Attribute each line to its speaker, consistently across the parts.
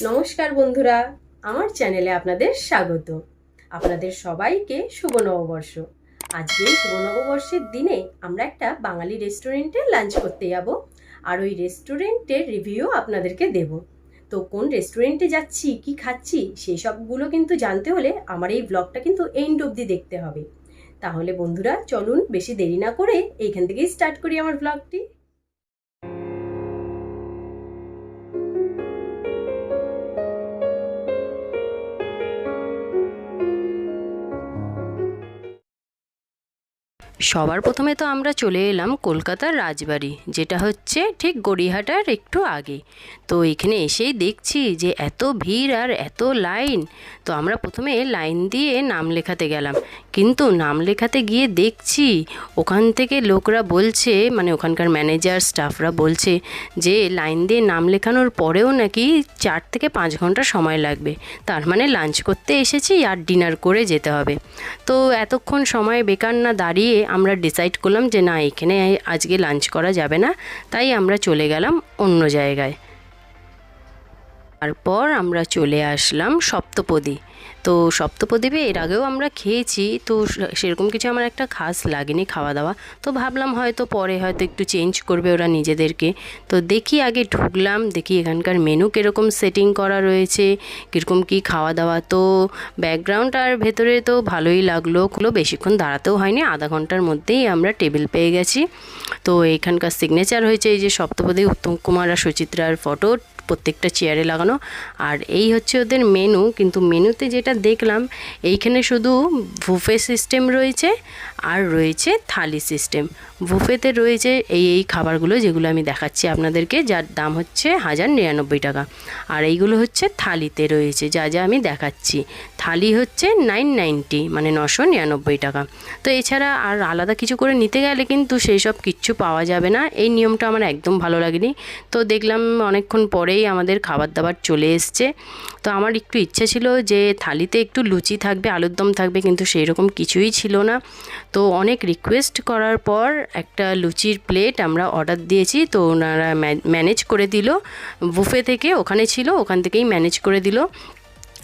Speaker 1: নমস্কার বন্ধুরা, আমার চ্যানেলে আপনাদের স্বাগত। আপনাদের সবাইকে শুভ নববর্ষ। আজকে এই শুভ নববর্ষের দিনে আমরা একটা বাঙালি রেস্টুরেন্টে লাঞ্চ করতে যাব, আর ওই রেস্টুরেন্টের রিভিউ আপনাদেরকে দেব। তো কোন রেস্টুরেন্টে যাচ্ছি, কি খাচ্ছি, সেই সবগুলো কিন্তু জানতে হলে আমার এই ব্লগটা কিন্তু এন্ড অবধি দেখতে হবে। তাহলে বন্ধুরা চলুন বেশি দেরি না করে এইখান থেকেই স্টার্ট করি আমার ব্লগটি। সবার প্রথমে তো আমরা চলে এলাম কলকাতার রাজবাড়ি, যেটা হচ্ছে ঠিক গড়িয়াহাটার একটু আগে। তো এখানে এসেই দেখছি যে এত ভিড় আর এত লাইন। তো আমরা প্রথমে লাইন দিয়ে নাম লেখাতে গেলাম, কিন্তু নাম লেখাতে গিয়ে দেখছি ওখান থেকে লোকরা বলছে, মানে ওখানকার ম্যানেজার স্টাফরা বলছে যে লাইন দিয়ে নাম লেখানোর পরেও নাকি 4 থেকে 5 ঘন্টা সময় লাগবে। তার মানে লাঞ্চ করতে এসেছি আর ডিনার করে যেতে হবে। তো এতক্ষণ সময় বেকার না দাঁড়িয়ে আমরা ডিসাইড করলাম যে না, এখানে আজকে লাঞ্চ করা যাবে না, তাই আমরা চলে গেলাম অন্য জায়গায়। তারপর আমরা চলে আসলাম সপ্তপদী। তো সপ্তপদীপে এর আগেও আমরা খেয়েছি, তো সেরকম কিছু আমার একটা খাস লাগেনি খাওয়া দাওয়া। তো ভাবলাম হয়তো পরে হয়তো একটু চেঞ্জ করবে ওরা নিজেদেরকে। তো দেখি আগে ঢুকলাম, দেখি এখানকার মেনু কীরকম সেটিং করা রয়েছে, কীরকম কী খাওয়া দাওয়া। তো ব্যাকগ্রাউন্ড আর ভেতরে তো ভালোই লাগলো, বেশিক্ষণ দাঁড়াতেও হয়নি, আধা ঘন্টার মধ্যেই আমরা টেবিল পেয়ে গেছি। তো এখানকার সিগনেচার হয়েছে এই যে সপ্তপদী, উত্তম কুমার আর সুচিত্রার ফটো প্রত্যেকটা চেয়ারে লাগানো। আর এই হচ্ছে ওদের মেনু। কিন্তু মেনুতে যেটা দেখলাম, এইখানে শুধু বুফে সিস্টেম রয়েছে আর রয়েছে থালি সিস্টেম। বুফেতে রয়েছে এই খাবারগুলো যেগুলো আমি দেখাচ্ছি আপনাদেরকে, যার দাম হচ্ছে 1099 টাকা। আর এইগুলো হচ্ছে থালিতে রয়েছে, যা যা আমি দেখাচ্ছি। থালি হচ্ছে 990, মানে 999 টাকা। তো এছাড়া আর আলাদা কিছু করে নিতে গেলে কিন্তু সেই সব কিচ্ছু পাওয়া যাবে না। এই নিয়মটা আমার একদম ভালো লাগেনি। তো দেখলাম অনেকক্ষণ পরেই আমাদের খাবার দাবার চলে এসছে। তো আমার একটু ইচ্ছে ছিল যে থালিতে একটু লুচি থাকবে, আলুর দম থাকবে, কিন্তু সেই রকম কিছুই ছিল না। তো অনেক রিকোয়েস্ট করার পর একটা লুচির প্লেট আমরা অর্ডার দিয়েছি, তো ওনারা ম্যানেজ করে দিল। বুফে থেকে ওখানে ছিল, ওখান থেকেই ম্যানেজ করে দিল।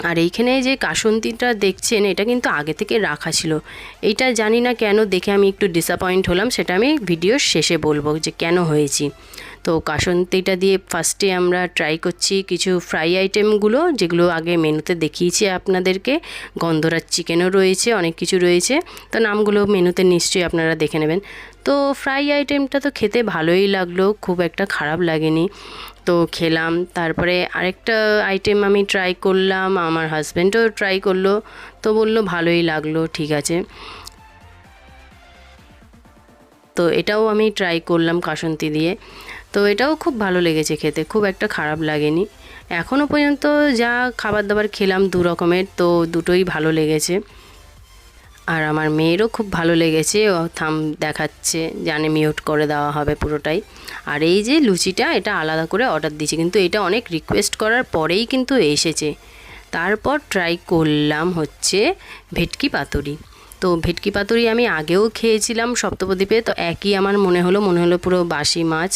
Speaker 1: আর এইখানে যে কাসন্তিটা দেখছেন, এটা কিন্তু আগে থেকে রাখা ছিল। এইটা জানি না কেন, দেখে আমি একটু ডিসঅ্যাপয়েন্ট হলাম, সেটা আমি ভিডিওর শেষে বলবো যে কেন হয়েছি। তো কাসন্তিটা দিয়ে ফার্স্টে আমরা ট্রাই করছি কিছু ফ্রাই আইটেমগুলো, যেগুলো আগে মেনুতে দেখিয়েছি আপনাদেরকে। গন্ধরাজ চিকেনও রয়েছে, অনেক কিছু রয়েছে। তো নামগুলো মেনুতে নিশ্চয়ই আপনারা দেখে নেবেন। তো ফ্রাই আইটেমটা তো খেতে ভালোই লাগলো, খুব একটা খারাপ লাগেনি। তো খেলাম। তারপরে আরেকটা আইটেম আমি ট্রাই করলাম, আমার হাজব্যান্ডও ট্রাই করলো, তো বললো ভালোই লাগলো, ঠিক আছে। তো এটাও আমি ট্রাই করলাম কাসন্তি দিয়ে। তো এটাও খুব ভালো লেগেছে খেতে, খুব একটা খারাপ লাগেনি। এখনও পর্যন্ত যা খাবার দাবার খেলাম 2 রকমের, তো দুটোই ভালো লেগেছে। আর আমার মেয়েরও খুব ভালো লেগেছে, ও থাম দেখাচ্ছে, জানে মিউট করে দেওয়া হবে পুরোটাই। আর এই যে লুচিটা, এটা আলাদা করে অর্ডার দিয়েছি, কিন্তু এটা অনেক রিকোয়েস্ট করার পরেই কিন্তু এসেছে। তারপর ট্রাই করলাম হচ্ছে ভেটকি পাতুরি। তো ভেটকি পাতুরি আমি আগেও খেয়েছিলাম সপ্তপ্রদীপে, তো একই আমার মনে হলো পুরো বাসি মাছ,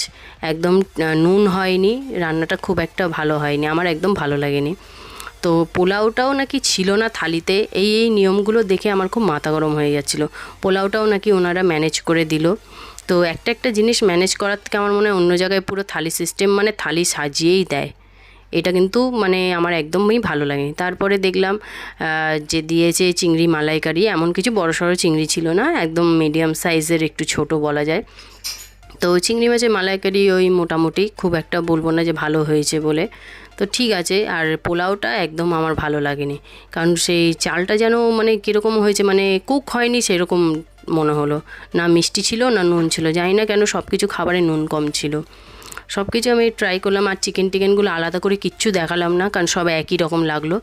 Speaker 1: একদম নুন হয়নি, রান্নাটা খুব একটা ভালো হয়নি, আমার একদম ভালো লাগেনি। তো পোলাওটাও নাকি ছিল না থালিতে। এই নিয়মগুলো দেখে আমার খুব মাথা গরম হয়ে যাচ্ছিলো। পোলাওটাও নাকি ওনারা ম্যানেজ করে দিল। তো একটা জিনিস ম্যানেজ করার থেকে আমার মনে হয় অন্য জায়গায় পুরো থালি সিস্টেম, মানে থালি সাজিয়েই দেয়। এটা কিন্তু মানে আমার একদমই ভালো লাগেনি। তারপরে দেখলাম যে দিয়েছে চিংড়ি মালাইকারি, এমন কিছু বড়সড় চিংড়ি ছিল না, একদম মিডিয়াম সাইজের, একটু ছোট বলা যায়। তো চিংড়ি মাছের মালাইকারি ওই মোটামুটি, খুব একটা বলবো না যে ভালো হয়েছে বলে। তো ঠিক আছে। আর পোলাওটা একদম আমার ভালো লাগেনি, কারণ সেই চালটা যেন মানে কীরকম হয়েছে, মানে কুক হয়নি সেরকম মনে হলো। না মিষ্টি ছিল না নুন ছিল, জানি না কেন সব কিছু খাবারে নুন কম ছিল। সব কিছু আমি ট্রাই করলাম, আর টিকেনগুলো আলাদা করে কিচ্ছু দেখালাম না, কারণ সব একই রকম লাগলো।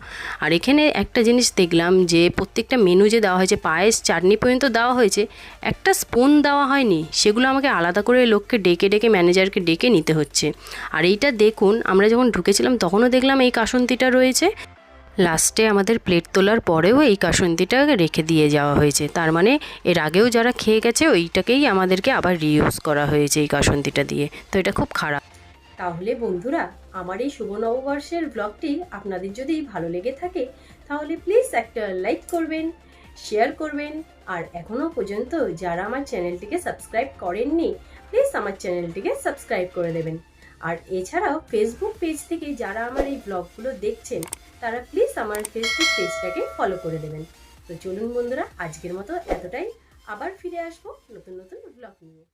Speaker 1: আর এখানে একটা জিনিস দেখলাম যে প্রত্যেকটা মেনু যে দেওয়া হয়েছে, পায়েস চাটনি পর্যন্ত দেওয়া হয়েছে, একটা স্পুন দেওয়া হয়নি। সেগুলো আমাকে আলাদা করে লোককে ডেকে ম্যানেজারকে ডেকে নিতে হচ্ছে। আর এইটা দেখুন, আমরা যখন ঢুকেছিলাম তখনও দেখলাম এই কাসন্তিটা রয়েছে। লাস্টে আমাদের প্লেট তোলার পরেও এই কাসন্তিটা রেখে দিয়ে যাওয়া হয়েছে। তার মানে এর আগেও যারা খেয়ে গেছে ওইটাকেই আমাদেরকে আবার রিইউজ করা হয়েছে এই কাসন্তিটা দিয়ে। তো এটা খুব খারাপ। তাহলে বন্ধুরা, আমার এই শুভ নববর্ষের ব্লগটি আপনাদের যদি ভালো লেগে থাকে তাহলে প্লিজ একটা লাইক করবেন, শেয়ার করবেন, আর এখনও পর্যন্ত যারা আমার চ্যানেলটিকে সাবস্ক্রাইব করেননি প্লিজ আমার চ্যানেলটিকে সাবস্ক্রাইব করে দেবেন। আর এছাড়াও ফেসবুক পেজ থেকে যারা আমার এই ব্লগগুলো দেখছেন তারা প্লিজ আমার ফেসবুক পেজটাকে ফলো করে দেবেন। তো চলুন বন্ধুরা, আজকের মতো এতটাই। আবার ফিরে আসবো নতুন নতুন ব্লগ নিয়ে।